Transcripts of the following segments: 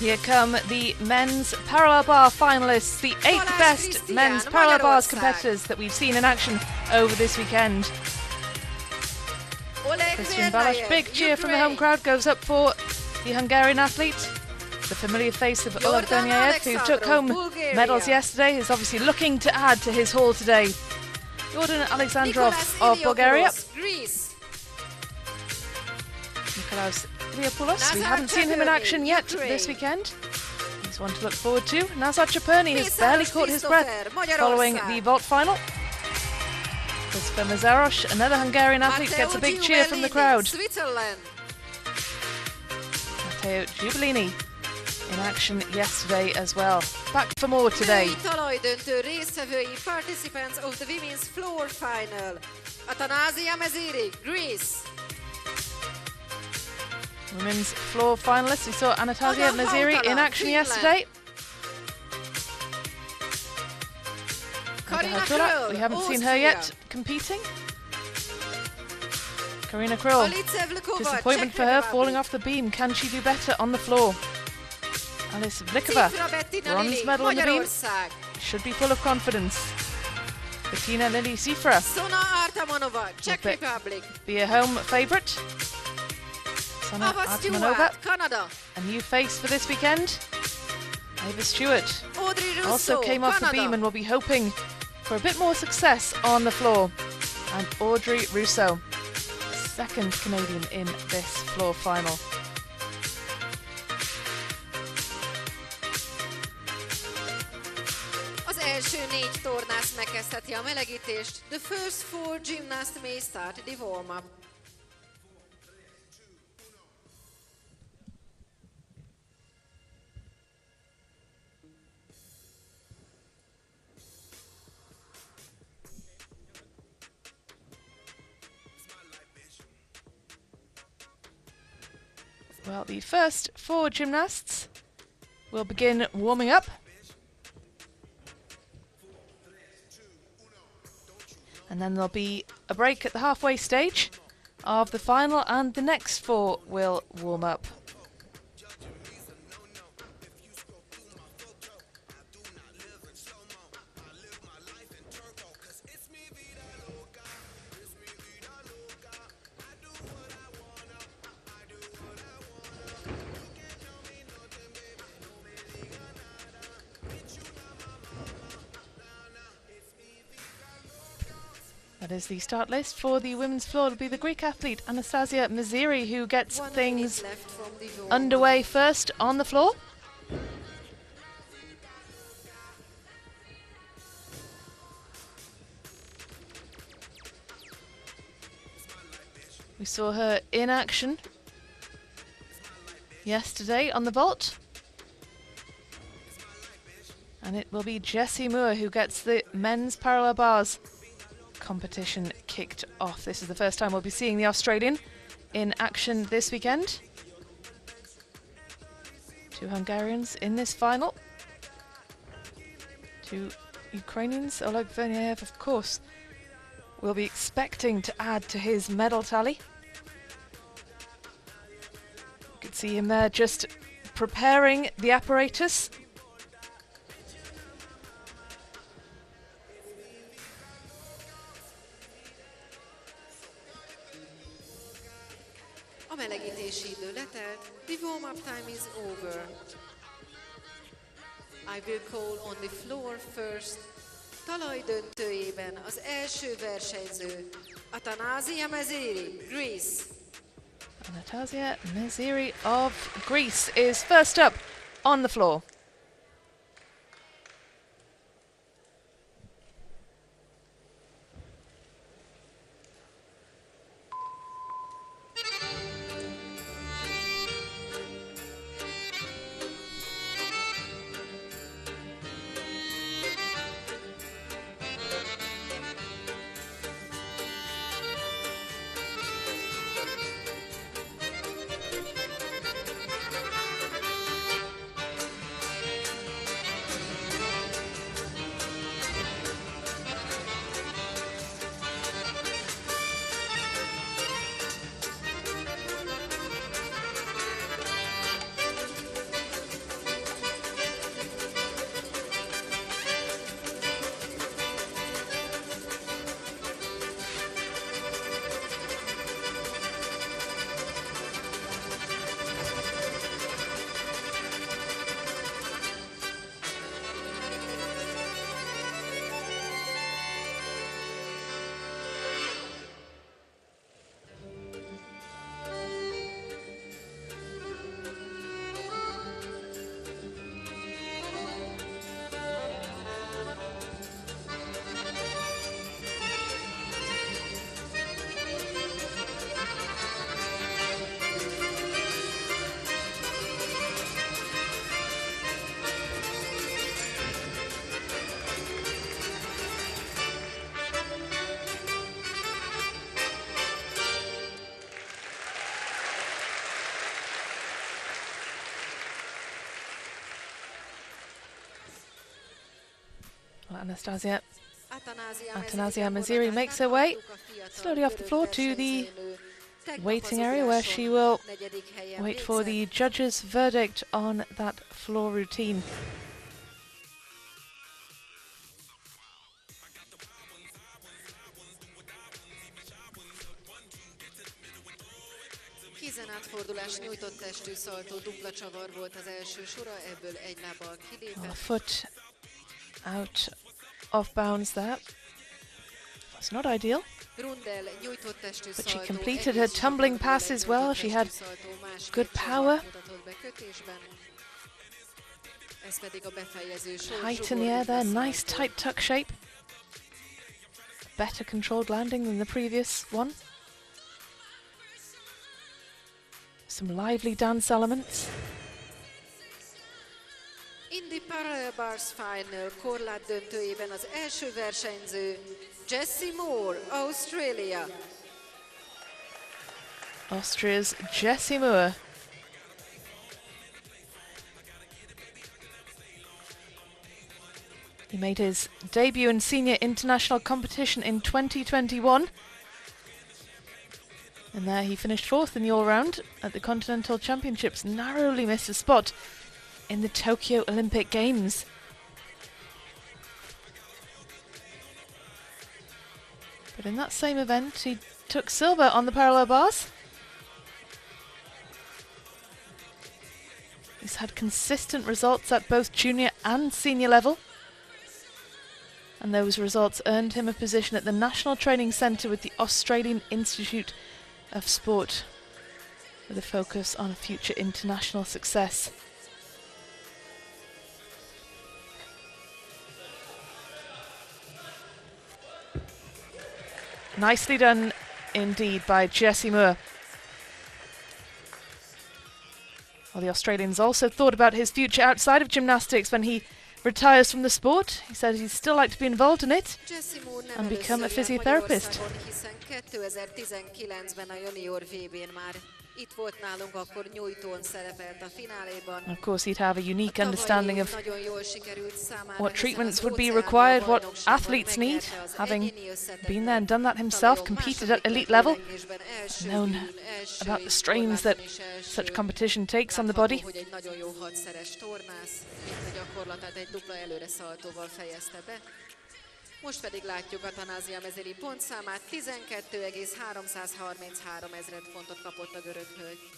Here come the men's parallel bar finalists, the 8th best men's parallel bars competitors that we've seen in action over this weekend. Christian Balázs, big cheer from the home crowd goes up for the Hungarian athlete. The familiar face of Oleg Verniayev, who took home medals yesterday, is obviously looking to add to his haul today. Jordan Alexandrov of Bulgaria. Nikolaos Iliopoulos, we haven't seen him in action yet this weekend. He's one to look forward to. Nazar Chaperny has barely caught his breath following the vault final. Christopher Mazaros, another Hungarian athlete, gets a big cheer from the crowd. Matteo Giubilini in action yesterday as well. Back for more today. Talaj-döntő résztvevői, participants of the women's floor final. Atanázia Meziri, Greece. Women's floor finalists, we saw Anastasia Meziri in action yesterday. We haven't seen her yet competing. Karina Kryl, disappointment for her, falling off the beam. Can she do better on the floor? Alice Vlikova, bronze medal on the beam, should be full of confidence. Bettina Lili Sifra, Czech Republic. Be a home favourite. Sana Artamanova, Canada. a new face for this weekend. Ava Stewart also came off the beam and will be hoping for a bit more success on the floor. And Audrey Rousseau, second Canadian in this floor final. Az első 4 tornász megkezdheti a melegítést. The first 4 gymnasts may start the warm-up. Well, the first 4 gymnasts will begin warming up. And then there'll be a break at the halfway stage of the final, and the next 4 will warm up. That is the start list for the women's floor. It'll be the Greek athlete Anastasia Meziri who gets things underway first on the floor. We saw her in action yesterday on the vault. And it will be Jessie Moore who gets the men's parallel bars competition kicked off. This is the first time we'll be seeing the Australian in action this weekend. 2 Hungarians in this final. 2 Ukrainians. Oleg Verniayev, of course, will be expecting to add to his medal tally. You can see him there just preparing the apparatus. A melegítési idő letelt. The warm-up time is over. I will call on the floor first. Talajdöntőjében az első versenyző, Atanázia Meziri, Greece. Anastasia Meziri of Greece is first up on the floor. Well, Athanasia Meziri makes her way slowly off the floor to the waiting area where she will wait for the judges' verdict on that floor routine. A foot out of bounds there. That's not ideal. But she completed her tumbling passes well. She had good power. Height in the air there, nice tight tuck shape. Better controlled landing than the previous one. Some lively dance elements. In the parallel bars final korlát döntőjében az első versenyző Jessie Moore, Australia. Austria's Jessie Moore. He made his debut in senior international competition in 2021. And there he finished 4th in the all-round at the Continental Championships, narrowly missed a spot in the Tokyo Olympic Games. But in that same event, he took silver on the parallel bars. He's had consistent results at both junior and senior level. And those results earned him a position at the National Training Centre with the Australian Institute of Sport, with a focus on future international success. Nicely done indeed by Jessie Moore. Well, the Australian's also thought about his future outside of gymnastics when he retires from the sport. He said he'd still like to be involved in it and become a physiotherapist. Of course, he'd have a unique understanding of what treatments would be required, what athletes need, having been there and done that himself, competed at elite level, known about the strains that such competition takes on the body. Most pedig látjuk Athanasia Meziri pontszámát, 12,333 ezred pontot kapott a görög hölgy.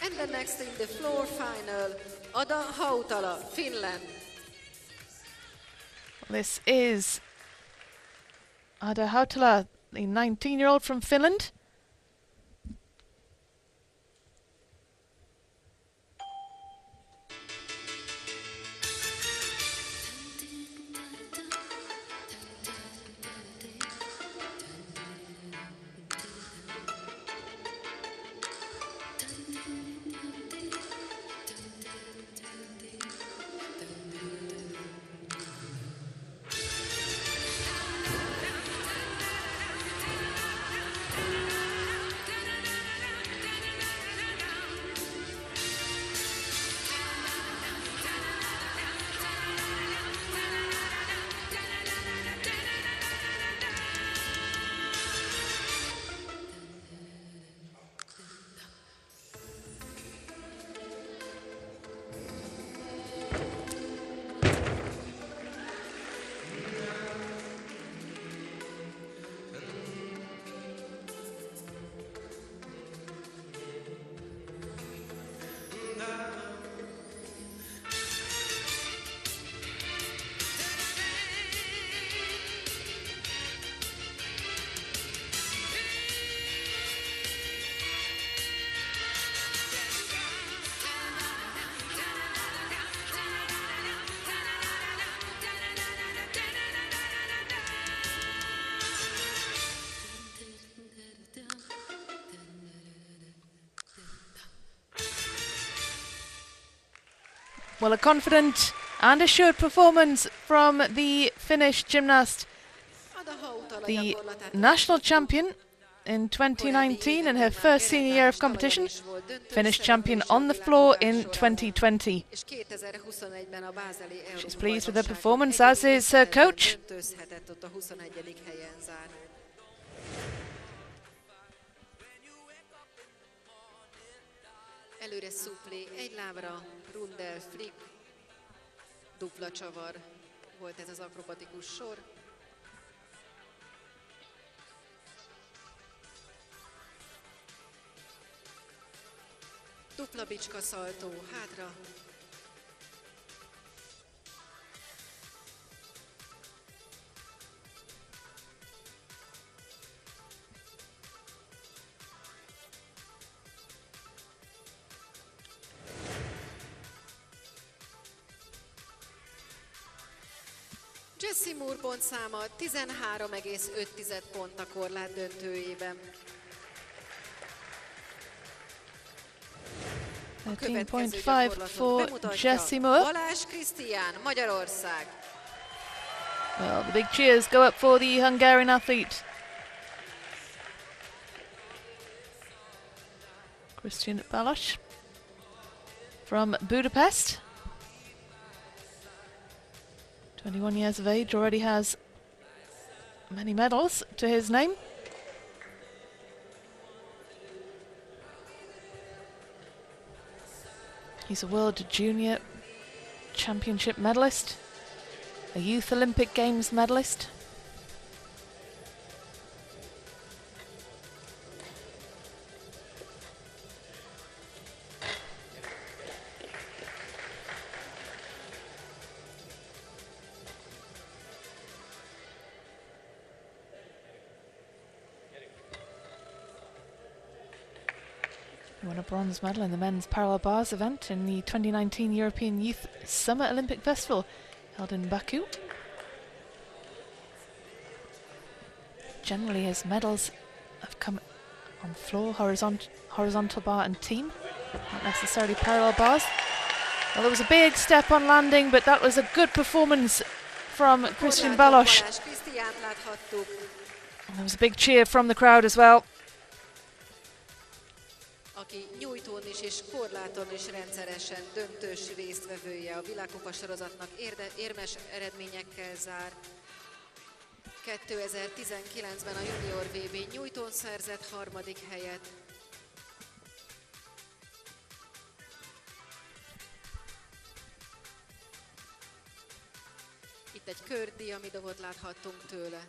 And the next in the floor final, Ada Hautala, Finland. This is Ada Hautala, the 19-year-old from Finland. Well, a confident and assured performance from the Finnish gymnast, the national champion in 2019 in her first senior year of competition. Finished champion on the floor in 2020. She's pleased with her performance, as is her coach. Előre szupli, egy lábra, rundel, flip, dupla csavar. Volt ez az akrobatikus sor. Dupla bicska szaltó, hátra. Jessie Moore pontszáma 13,5 pont a korlát döntőjében. 13.5 for Jessie Moore. Balázs Krisztián, Magyarország. Well, the big cheers go up for the Hungarian athlete. Krisztián Balázs from Budapest. 21 years of age, already has many medals to his name. He's a World Junior Championship medalist, a Youth Olympic Games medalist. He won a bronze medal in the men's parallel bars event in the 2019 European Youth Summer Olympic Festival held in Baku. Generally his medals have come on floor, horizontal bar and team, not necessarily parallel bars. Well, it was a big step on landing, but that was a good performance from Krisztián Balázs. And there was a big cheer from the crowd as well. Aki nyújtón is és korláton is rendszeresen döntős résztvevője a világkupa sorozatnak, érmes eredményekkel zár. 2019-ben a junior VB nyújtón szerzett 3. helyet. Itt egy kördíj, ami dobot láthattunk tőle.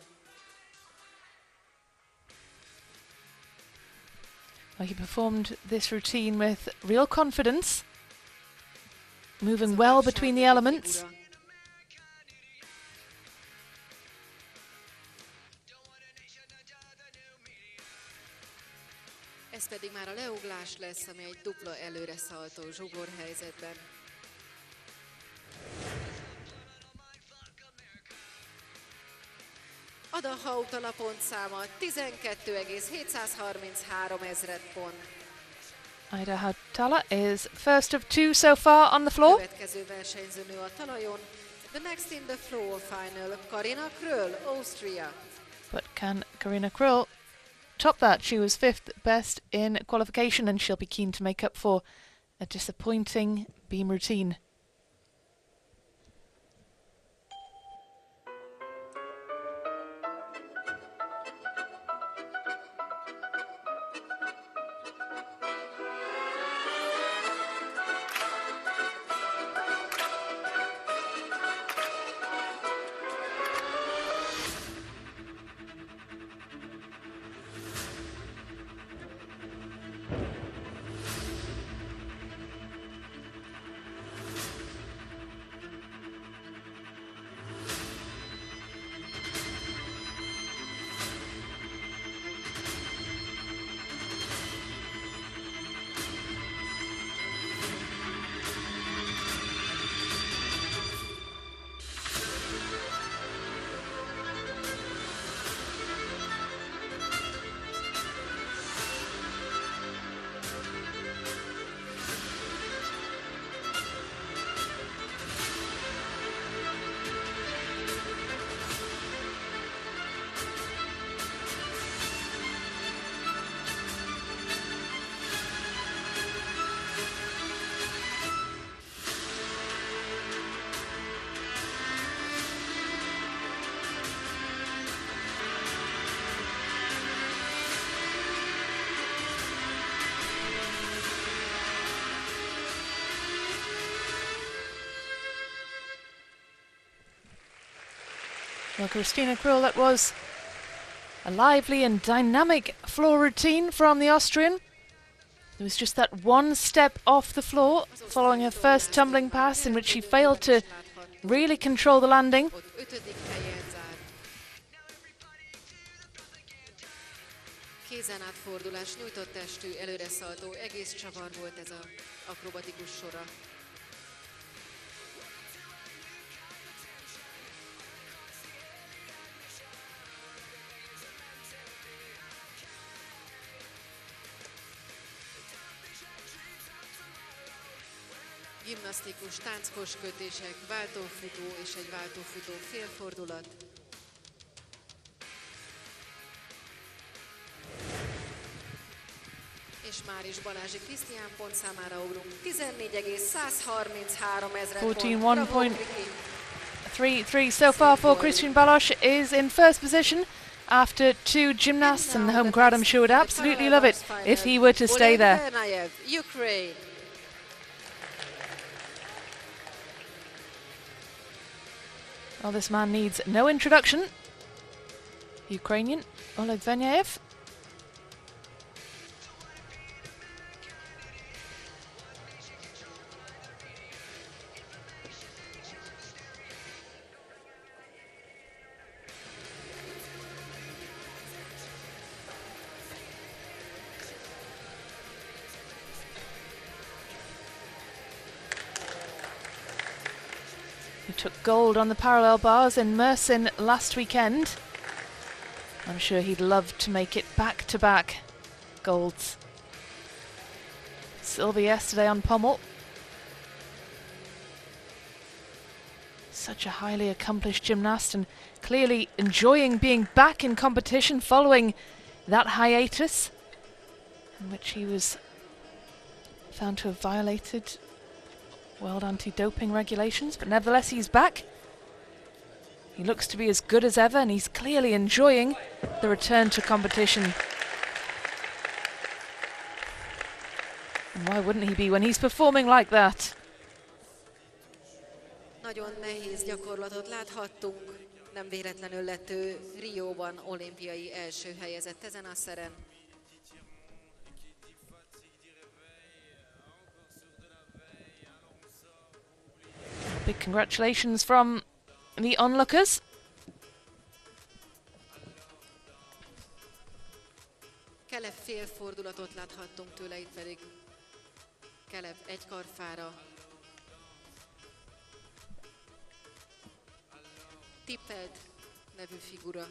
Well, he performed this routine with real confidence, moving well between the elements. Ez pedig már a leuglás lesz, ami egy dupla előre szaltó zsugor helyzetben. Ada Hautala pontszáma 12,733 pont. Ida Hautala is first of two so far on the floor. Következő versenyzőnő a talajon. The next in the floor final, Karina Kröll, Austria. But can Karina Kröll top that? She was 5th best in qualification, and she'll be keen to make up for a disappointing beam routine. Well, Christina Krill, that was a lively and dynamic floor routine from the Austrian. There was just that one step off the floor following her first tumbling pass in which she failed to really control the landing. Kézen átfordulás, nyújtott testű, előre szaltó, egész csavar volt ez az akrobatikus sora. Gimnasztikus, táncos kötések, váltófutó és egy váltófutó félfordulat. És már is Balázsi Krisztián pontszámára ugrunk. 14,133 ezred pont. 14.133 so far for Christian Balázs is in first position after two gymnasts, and the home crowd, I'm sure, would absolutely love it if he were to stay there. Ukraine. Well, this man needs no introduction. Ukrainian Oleg Vernayev. He took gold on the parallel bars in Mersin last weekend. I'm sure he'd love to make it back-to-back golds. Silver yesterday on pommel. Such a highly accomplished gymnast and clearly enjoying being back in competition following that hiatus in which he was found to have violated world anti-doping regulations, but nevertheless he's back. He looks to be as good as ever and he's clearly enjoying the return to competition. And why wouldn't he be when he's performing like that? Nagyon nehéz gyakorlatot láthattunk. Nem véletlenül lett ő Rióban olimpiai első helyezett ezen a szeren. Big congratulations from the onlookers. Kelev félfordulatot láthattunk tőle, itt pedig Kelev egy karfára. Tippelt nevű figura.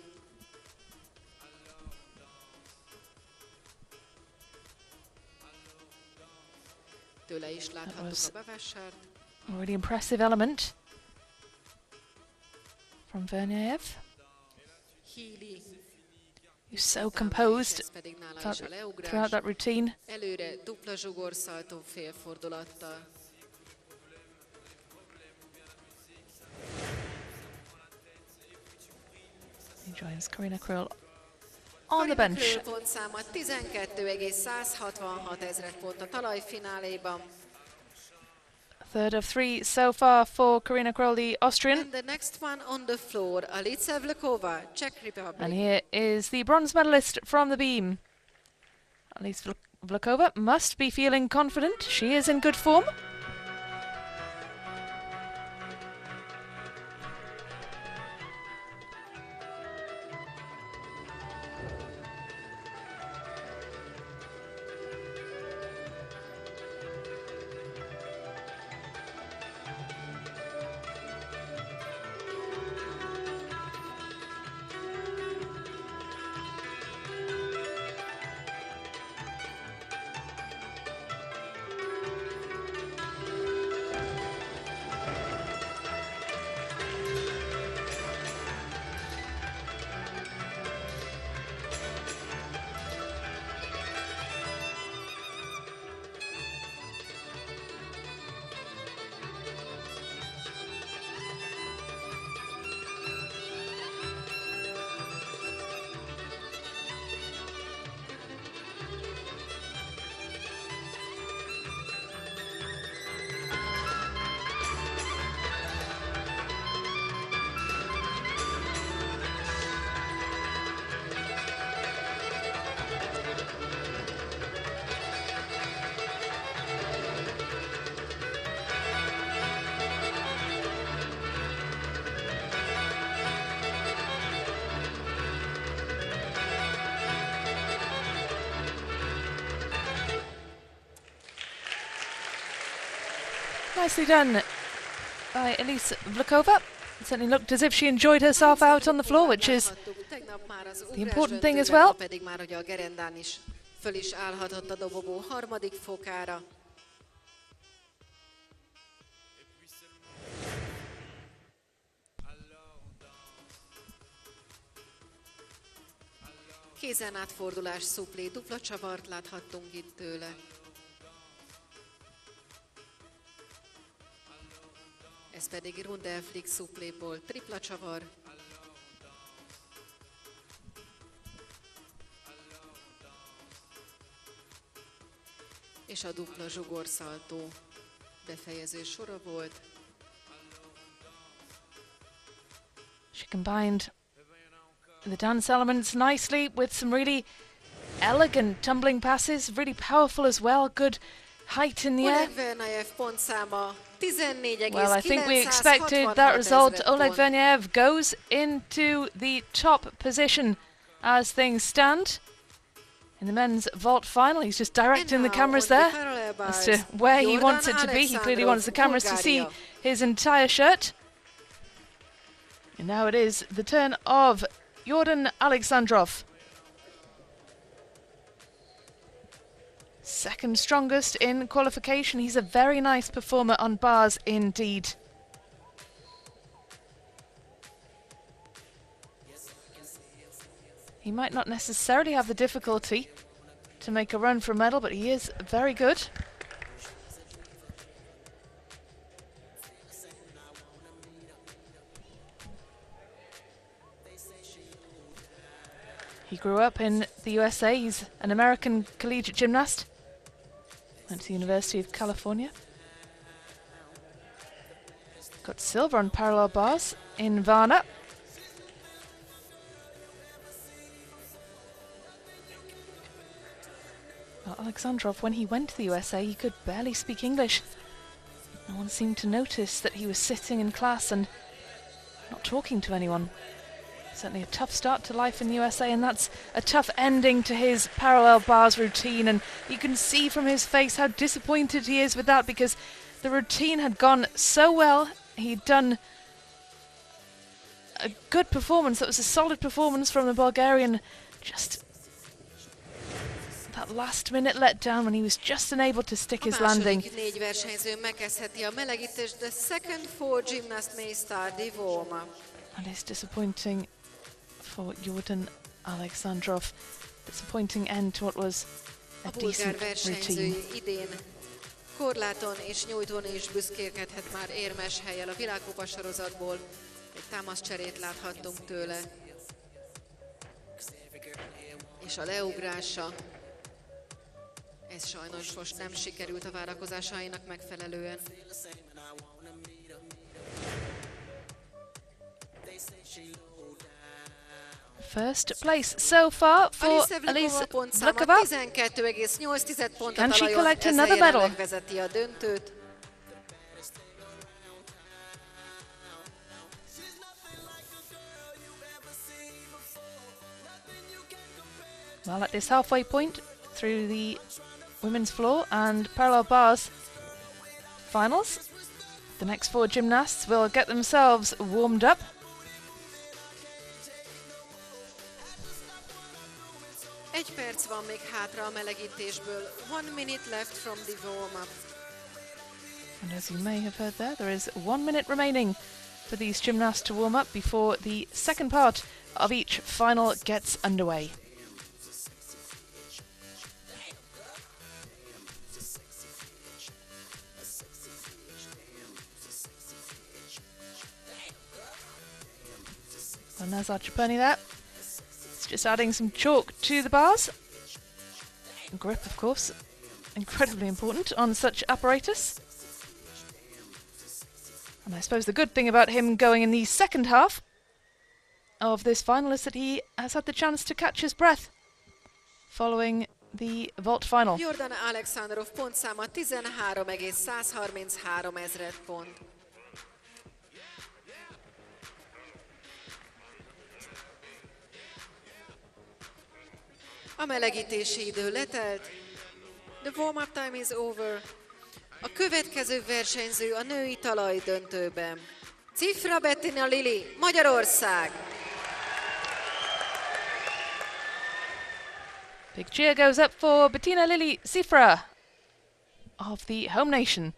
Tőle is láthattuk a bevásárt. A really impressive element from Vernayev. He's so composed throughout that routine. Előre dupla zsugorszaltó félfordulattal. He joins Karina Krill on the bench. Pontszáma 12,166 ezred pont a talajfináléban. Third of three so far for Karina Krill, the Austrian. And the next one on the floor, Alica Vlkova, Czech Republic. And here is the bronze medalist from the beam. Alica Vlkova must be feeling confident. She is in good form. Nicely done by Elise Vlkova. It certainly looked as if she enjoyed herself out on the floor, which is the important thing as well. Pedig már ugye a gerendán is föl is állhatott a dobogó harmadik fokára. Kézen átfordulás szuplé, dupla csavart láthattunk itt tőle. Ez pedig Rundelflick szupléból tripla csavar. És a dupla zsugorszaltó befejező sora volt. She combined the dance elements nicely with some really elegant tumbling passes, really powerful as well, good height in the air. Well, I think we expected that result. Oleg Verniev goes into the top position as things stand. In the men's vault final, he's just directing the cameras there as to where he wants it to be. He clearly wants the cameras to see his entire shirt. And now it is the turn of Jordan Alexandrov. Second strongest in qualification. He's a very nice performer on bars indeed. He might not necessarily have the difficulty to make a run for a medal, but he is very good. He grew up in the USA. He's an American collegiate gymnast. Went to the University of California. Got silver on parallel bars in Varna. Well, Alexandrov, when he went to the USA, he could barely speak English. No one seemed to notice that he was sitting in class and not talking to anyone. Certainly a tough start to life in the USA, and that's a tough ending to his parallel bars routine. And you can see from his face how disappointed he is with that, because the routine had gone so well. He'd done a good performance. That was a solid performance from the Bulgarian. Just that last minute letdown when he was just unable to stick his landing. Négy versenyző megkezdheti a melegítést. The second for gymnast may start Divoma. And it's disappointing for Jordan Alexandrov. Disappointing end to what was a decent routine. Idén korláton és nyújtón is büszkélkedhet már érmes hellyel a világkupa sorozatból. Egy támaszcserét láthattunk tőle. És a leugrása, ez sajnos most nem sikerült a várakozásainak megfelelően. First place so far for Elise Vlkova. Can she collect another medal? Well, at this halfway point through the women's floor and parallel bars finals, the next four gymnasts will get themselves warmed up. Egy perc van még hátra a melegítésből. 1 minute left from the warm-up. And as you may have heard there is 1 minute remaining for these gymnasts to warm up before the second part of each final gets underway. And there's Archipani there. Just adding some chalk to the bars. Grip, of course, incredibly important on such apparatus. And I suppose the good thing about him going in the second half of this final is that he has had the chance to catch his breath following the vault final. Jordan Alexandrov pontszáma 13,133 ezred pont. A melegítési idő letelt. The warm-up time is over. A következő versenyző a női talajdöntőben. Cifra Bettina Lili, Magyarország. Big cheer goes up for Bettina Lili Cifra of the home nation.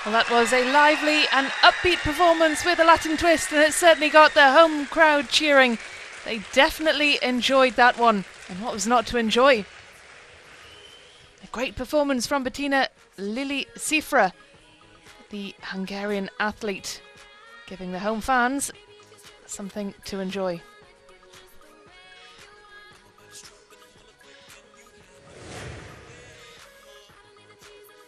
Well, that was a lively and upbeat performance with a Latin twist, and it certainly got the home crowd cheering. They definitely enjoyed that one, and what was not to enjoy? A great performance from Bettina Lili Cifra, the Hungarian athlete, giving the home fans something to enjoy.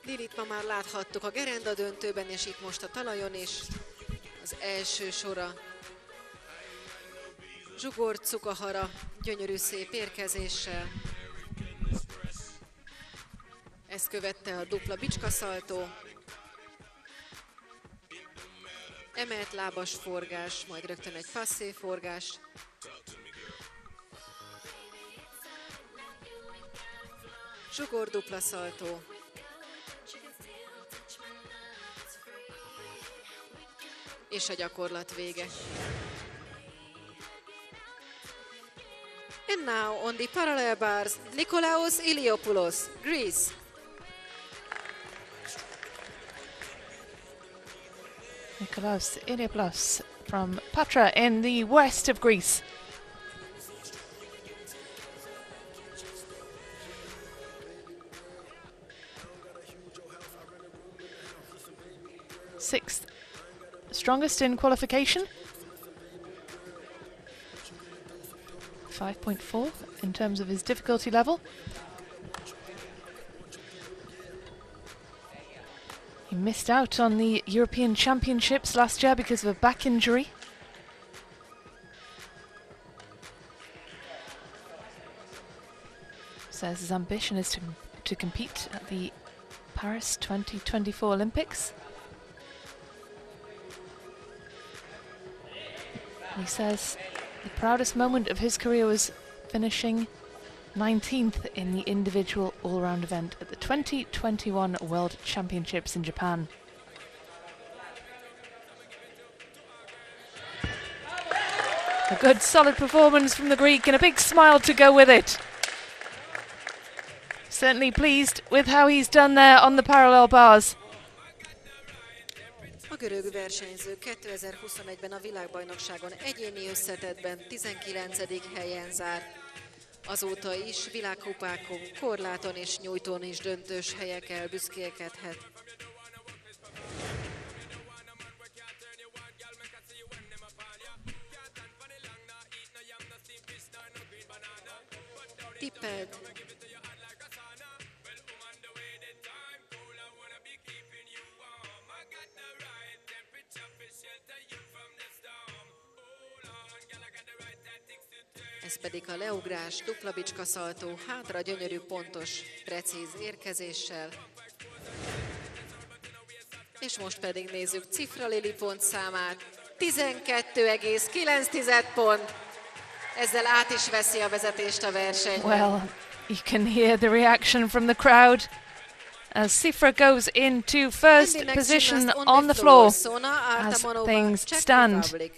Lilit ma már láthattuk a gerenda döntőben, és itt most a talajon is. Az első sora. Zsugor Cukahara, gyönyörű szép érkezéssel. Ezt követte a dupla bicskaszaltó. Emelt lábas forgás, majd rögtön egy passzé forgás. Zsugor dupla szaltó. És a gyakorlat vége. And now on the parallel bars, Nikolaos Iliopoulos, Greece. Nikolaos Iliopoulos from Patra in the west of Greece. Sixth strongest in qualification. 5.4 in terms of his difficulty level. He missed out on the European Championships last year because of a back injury. Says his ambition is to compete at the Paris 2024 Olympics. He says the proudest moment of his career was finishing 19th in the individual all-round event at the 2021 World Championships in Japan. A good solid performance from the Greek and a big smile to go with it. Certainly pleased with how he's done there on the parallel bars. A görög versenyző 2021-ben a világbajnokságon egyéni összetettben 19. helyen zárt. Azóta is világkupákon, korláton és nyújtón is döntős helyekkel büszkélkedhet. Tippeld! Ez pedig a leugrás, dupla bicskaszaltó, hátra gyönyörű, pontos, precíz érkezéssel. És most pedig nézzük Cifra Lili pontszámát, 12,9 pont. Ezzel át is veszi a vezetést a versenyben. Well, you can hear the reaction from the crowd as Cifra goes into first position on the floor as things stand.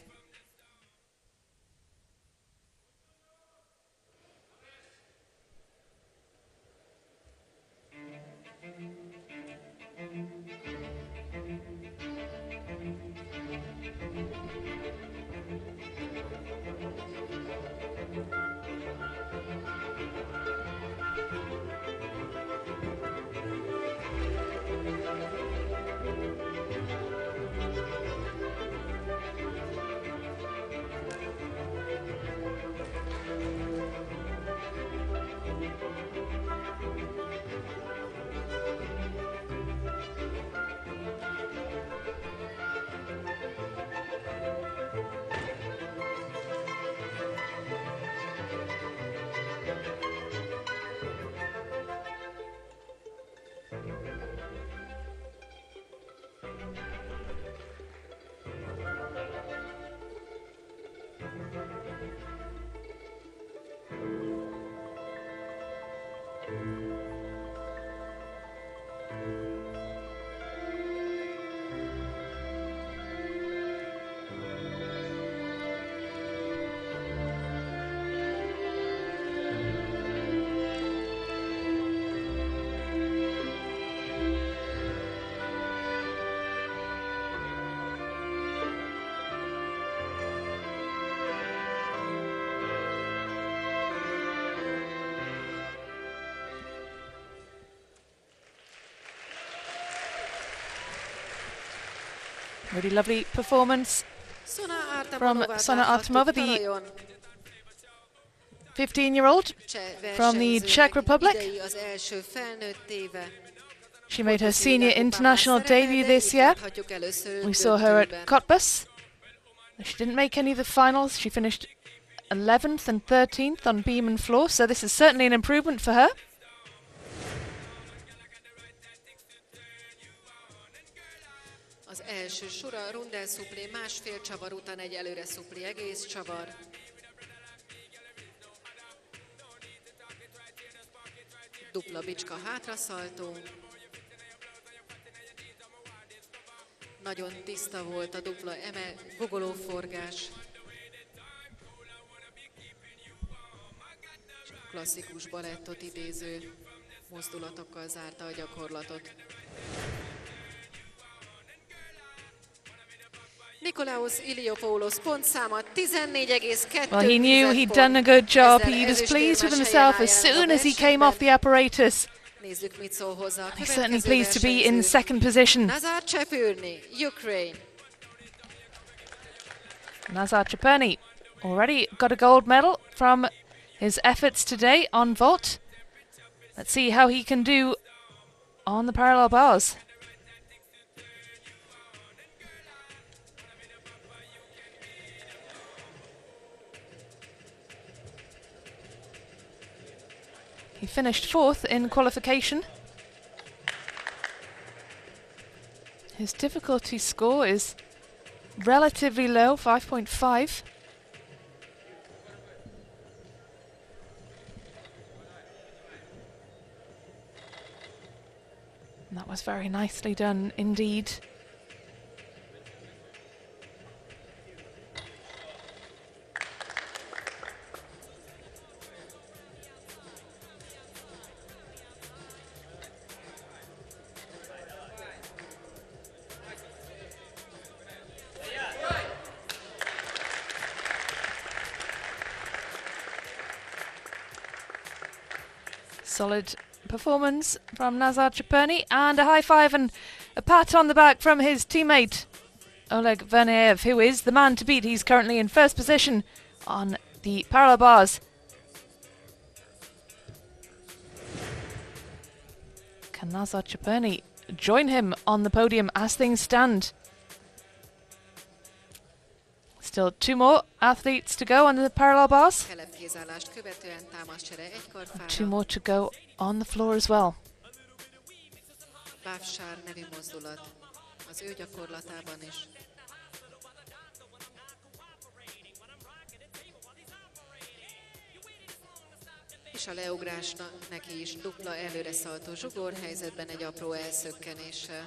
Really lovely performance from Sona Artemova, the 15-year-old from the Czech Republic. She made her senior international debut this year. We saw her at Cottbus. She didn't make any of the finals. She finished 11th and 13th on beam and floor, so this is certainly an improvement for her. Az első sor a rundel szuplé, másfél csavar után egy előre szuplé, egész csavar. Dupla bicska hátraszaltó. Nagyon tiszta volt a dupla gogolóforgás. Klasszikus balettot idéző mozdulatokkal zárta a gyakorlatot. Nikolaos Iliopoulos pontszáma 14,2. Well, he knew he'd done a good job. He was pleased with himself as soon as he came off the apparatus. He's certainly pleased to be in second position. Nazar Csepürni, Ukraine. Nazar Csepürni already got a gold medal from his efforts today on vault. Let's see how he can do on the parallel bars. He finished 4th in qualification. His difficulty score is relatively low, 5.5. And that was very nicely done indeed. Solid performance from Nazar Csepürni, and a high five and a pat on the back from his teammate Oleg Verneyev, who is the man to beat. He's currently in first position on the parallel bars. Can Nazar Csepürni join him on the podium as things stand? Still 2 more athletes to go on the parallel bars. 2 more to go on the floor as well. Bávsár nevű mozdulat az ő gyakorlatában is. És a leugrásnak neki is dupla előre szaltó zsugor helyzetben egy apró elszökkenéssel.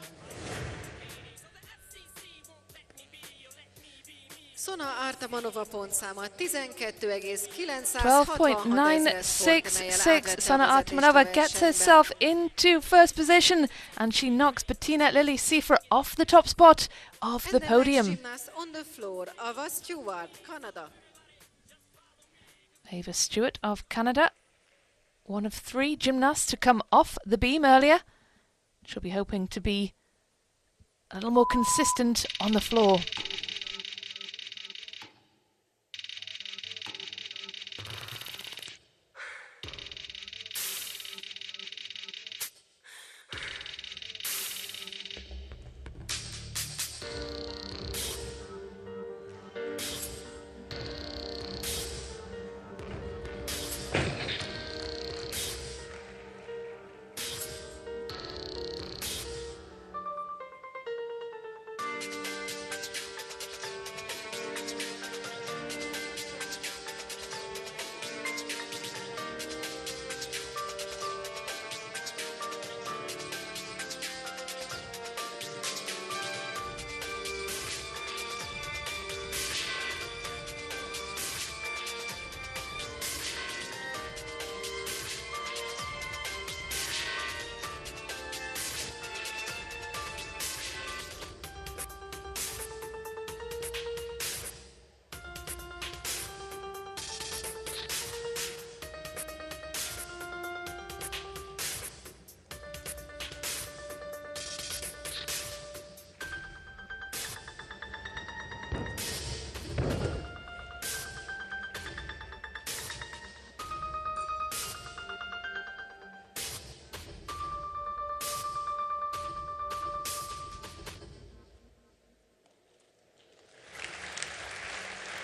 Sona Artamanova pontszáma 12.966. Sona Artamanova gets herself into first position and she knocks Bettina Lily Siefer off the top spot of the podium. Ava Stewart of Canada, one of 3 gymnasts to come off the beam earlier. She'll be hoping to be a little more consistent on the floor.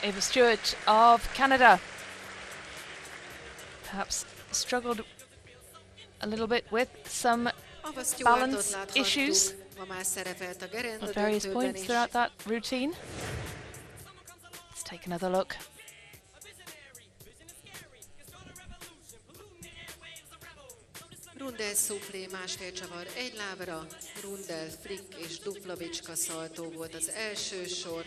Ava Stewart of Canada perhaps struggled a little bit with some balance issues at various points throughout that routine. Let's take another look. Rundel szuplé, másfél csavar, egy lábra, rundel, flick és dupla bicska szaltó volt az első sor.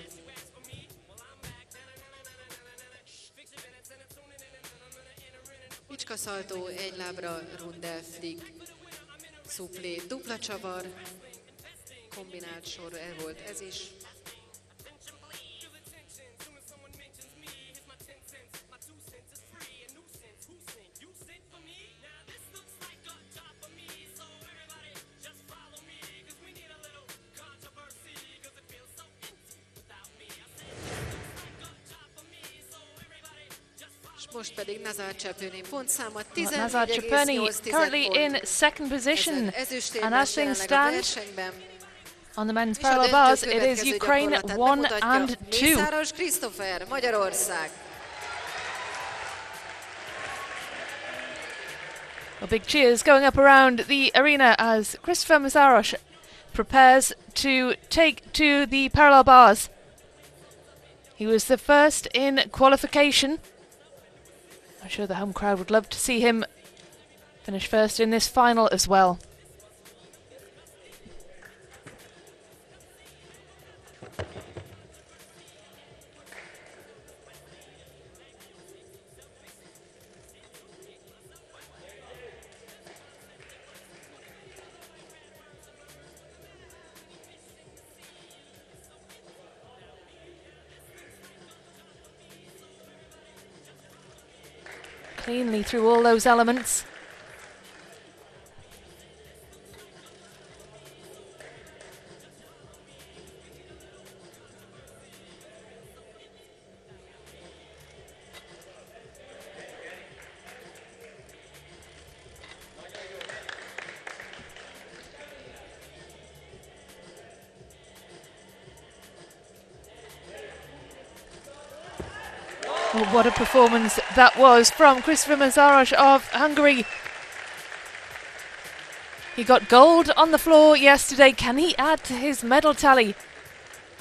Bicska szaltó, egy lábra, rundel, flick, szuplé, dupla csavar, kombinált sor volt ez is. Most pedig Nazar Csepőni pontszáma 14,8 currently in second position, and as things stand on the men's parallel bars, it is Ukraine 1 and 2. Mészáros Krisztófer, Magyarország. Well, big cheers going up around the arena as Christopher Mészáros prepares to take to the parallel bars. He was the first in qualification. I'm sure the home crowd would love to see him finish first in this final as well. Cleanly through all those elements. Well, what a performance that was from Christopher Mazaros of Hungary. He got gold on the floor yesterday. Can he add to his medal tally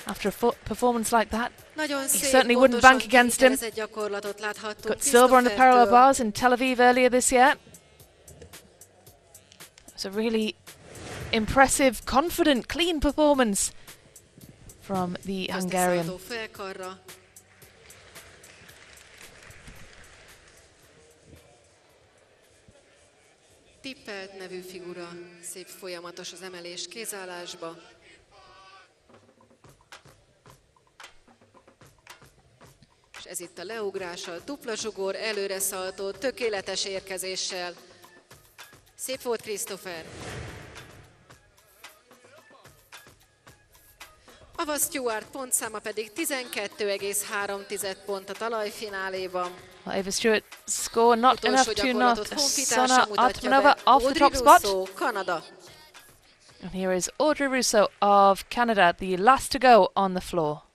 after a performance like that? He certainly wouldn't bank against him. Got silver on the parallel bars in Tel Aviv earlier this year. It was a really impressive, confident, clean performance from the Hungarian. Tippelt nevű figura, szép folyamatos az emelés kézállásba. És ez itt a leugrása, dupla zsugor, előre szaltó, tökéletes érkezéssel. Szép volt Christopher. Ava Stewart pontszáma pedig 12,3 pont a talajfináléban. Ava Stewart score not enough to knock Sona Atmanova off the top spot. Canada. And here is Audrey Russo of Canada, the last to go on the floor.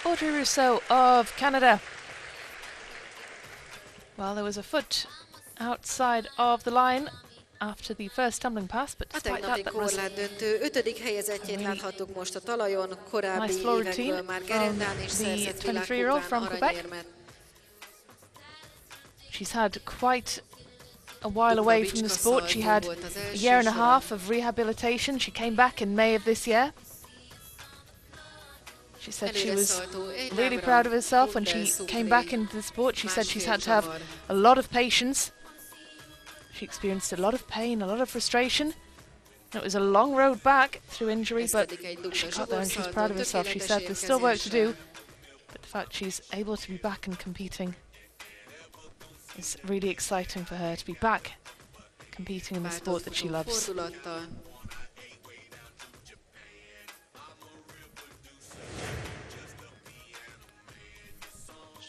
Audrey Russo of Canada. Well, there was a foot outside of the line after the first tumbling pass, but despite that, that was korlátdöntő 5. helyezettjét láthattuk most a talajon, korábbi nice floor évekből routine már from gerendán is the szerzett 23-year-old from világkupán Quebec. aranyérmet. She's had quite a while away from the sport. She had a year and a half of rehabilitation. She came back in May of this year. She said she was really proud of herself when she came back into the sport. She said she's had to have a lot of patience. She experienced a lot of pain, a lot of frustration. It was a long road back through injury, but she got there and she was proud of herself. She said there's still work to do, but the fact she's able to be back and competing is really exciting for her, to be back competing in the sport that she loves.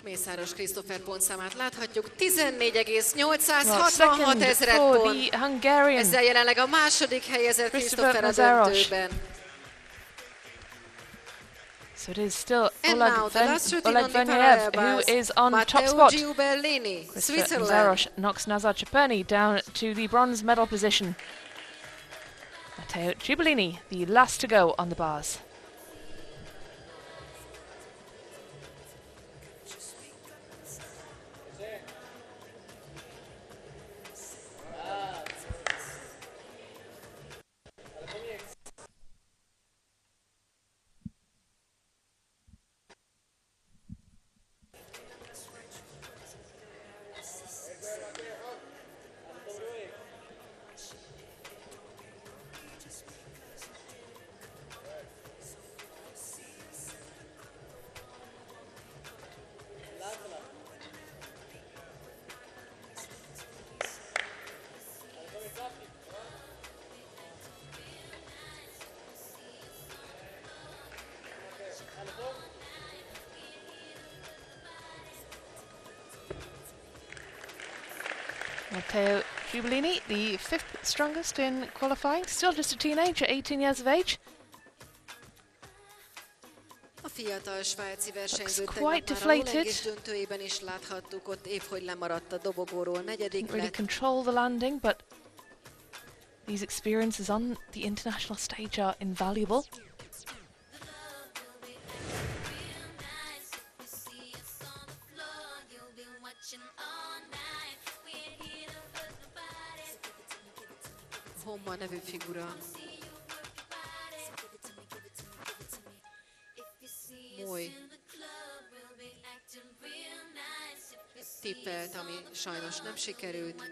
Mészáros Christopher pontszámát láthatjuk, 14,866 ezred pont. Ezzel jelenleg a második helyezett Christopher a döntőben. So it is still Oleg Verniev who is on top spot. Christopher Mazaros knocks Nazar Ciperni down to the bronze medal position. Matteo Giubilini, the last to go on the bars. Matteo Giubilini, the 5th strongest in qualifying, still just a teenager, 18 years of age. A fiatal svájci versenyző quite tegnap már a deflated. lólengés döntőjében is láthattuk, ott épp hogy lemaradt a dobogóról, negyedik Didn't really lett. control the landing, but these experiences on the international stage are invaluable. Homma nevű figura. Moly. Tippelt, ami sajnos nem sikerült.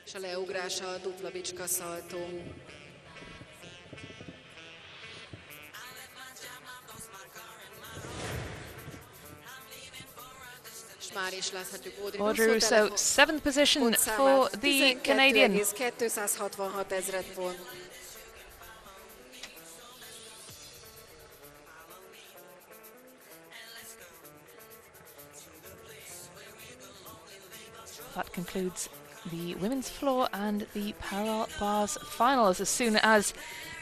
És a leugrása a dupla bicska szaltó. És már is láthatjuk Audrey Rousseau, 7th position for the Canadian. 1266 ezred pont. That concludes the women's floor and the parallel bars finals. As soon as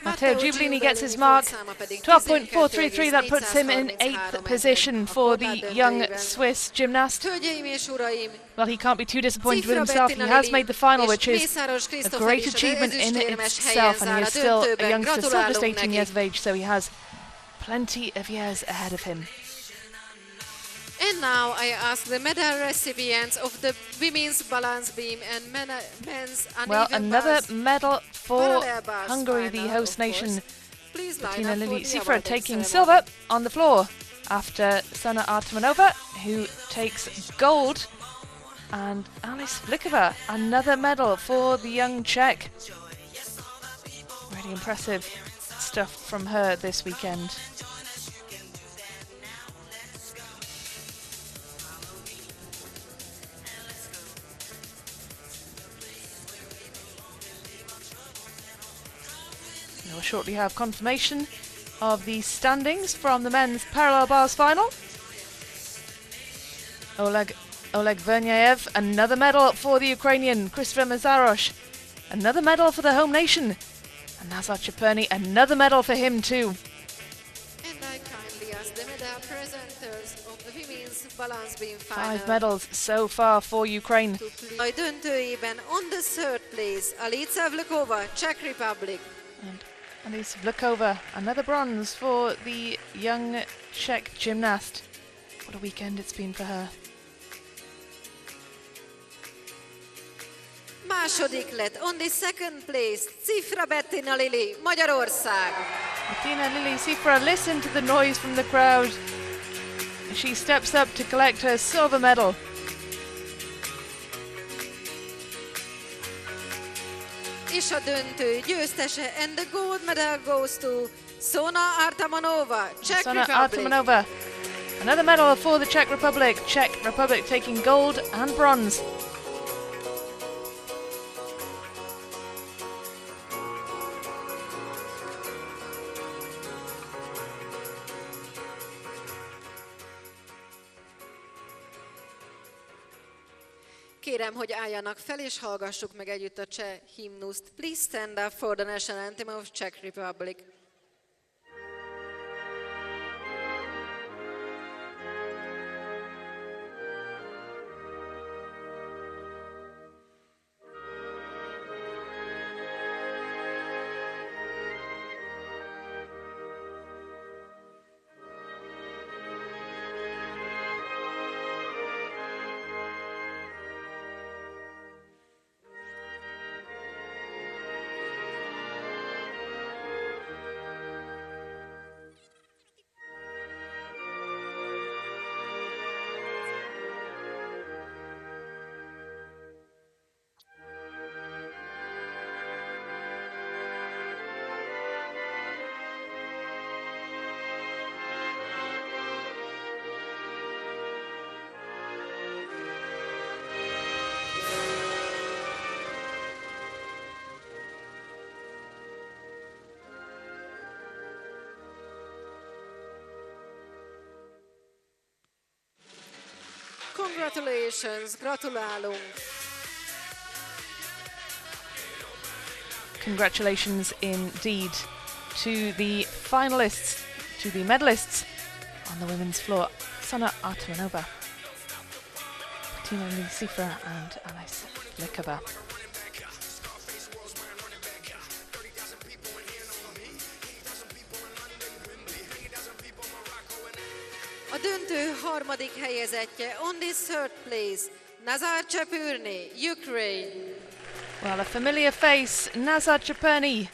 Matteo Giubilini gets his mark, 12.433, that puts him in 8th position for the young Swiss gymnast. Hölgyeim és uraim, Well, he can't be too disappointed with himself. He has made the final, which is a great achievement in itself, and he is still a youngster, still just 18 years of age, so he has plenty of years ahead of him. And now I ask the medal recipients of the women's balance beam and men's uneven Well, another bars medal for parallel bars Hungary, the final, host of nation. course. Please line Tina up for Lili the Sifra awarding taking ceremony. silver on the floor after Sana Artemanova, who takes gold, and Alice Vlikova, another medal for the young Czech. Really impressive stuff from her this weekend. We'll shortly have confirmation of the standings from the men's parallel bars final. Oleg Vernyayev, another medal for the Ukrainian. Christopher Mazarosh, another medal for the home nation. And Nazar Chaperny, another medal for him too. And I kindly ask the medal presenters of the women's balance beam final. 5 medals so far for Ukraine. A döntőjében on the 3rd place, Alica Vlikova, Czech Republic. And Alice Vlikova, another bronze for the young Czech gymnast. What a weekend it's been for her. Második lett on the 2nd place, Cifra Bettina Lili, Magyarország. Bettina Lili Sifra, listen to the noise from the crowd as she steps up to collect her silver medal. És a döntő győztese, and the gold medal goes to Sona Artamanova, Czech Sana Republic. Artemanova, another medal for the Czech Republic. Czech Republic taking gold and bronze. Kérem, hogy álljanak fel és hallgassuk meg együtt a cseh himnuszt. Please stand up for the national anthem of Czech Republic. Congratulations, gratulálunk. Congratulations indeed to the finalists, to the medalists on the women's floor. Sana Artumanova, Tina Lisifra and Alice Likaba. A döntő harmadik helyezettje, on this third place, Nazar Chapurny, Ukraine. Well, a familiar face, Nazar Chapurny,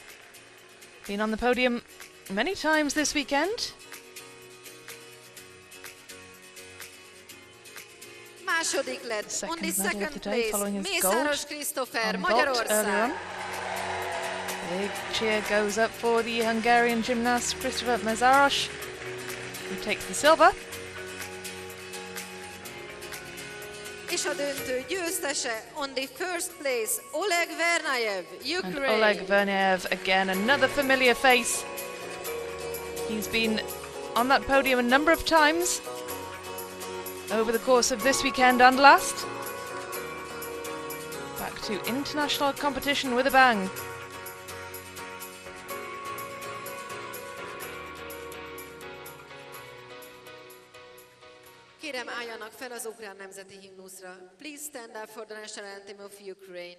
been on the podium many times this weekend. Második lett, on the second day, place, Mészáros Krisztófer, Magyarország. Big cheer goes up for the Hungarian gymnast Christopher Mészáros, who takes the silver. És a döntő győztese, on the first place, Oleg Vernayev, Ukraine. And Oleg Vernayev, again, another familiar face. He's been on that podium a number of times over the course of this weekend and last. Back to international competition with a bang. Kérem, álljanak fel az ukrán nemzeti himnuszra. Please stand up for the national anthem of Ukraine.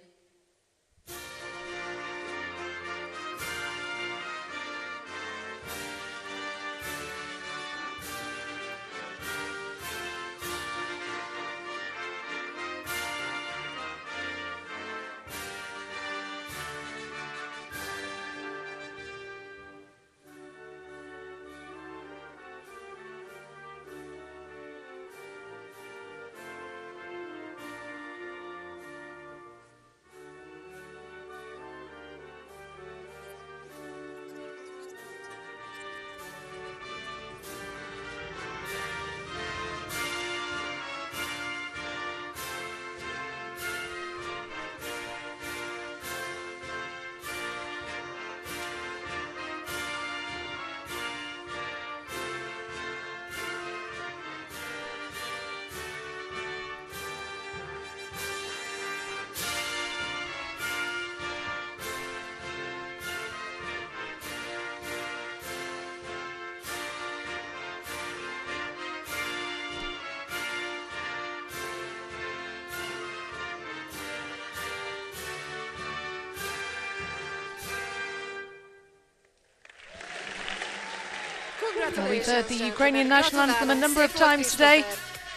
Well, we've heard the Ukrainian national anthem a number of times today.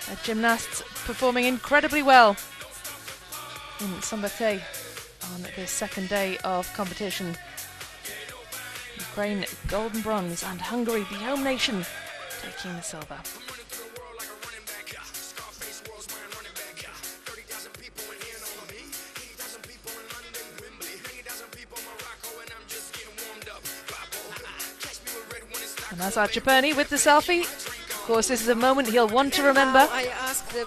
The gymnasts performing incredibly well in Szombathely on this second day of competition. Ukraine gold and bronze, and Hungary, the home nation, taking the silver. And Nazar Chapurny with the selfie. Of course, this is a moment he'll want to remember. I ask the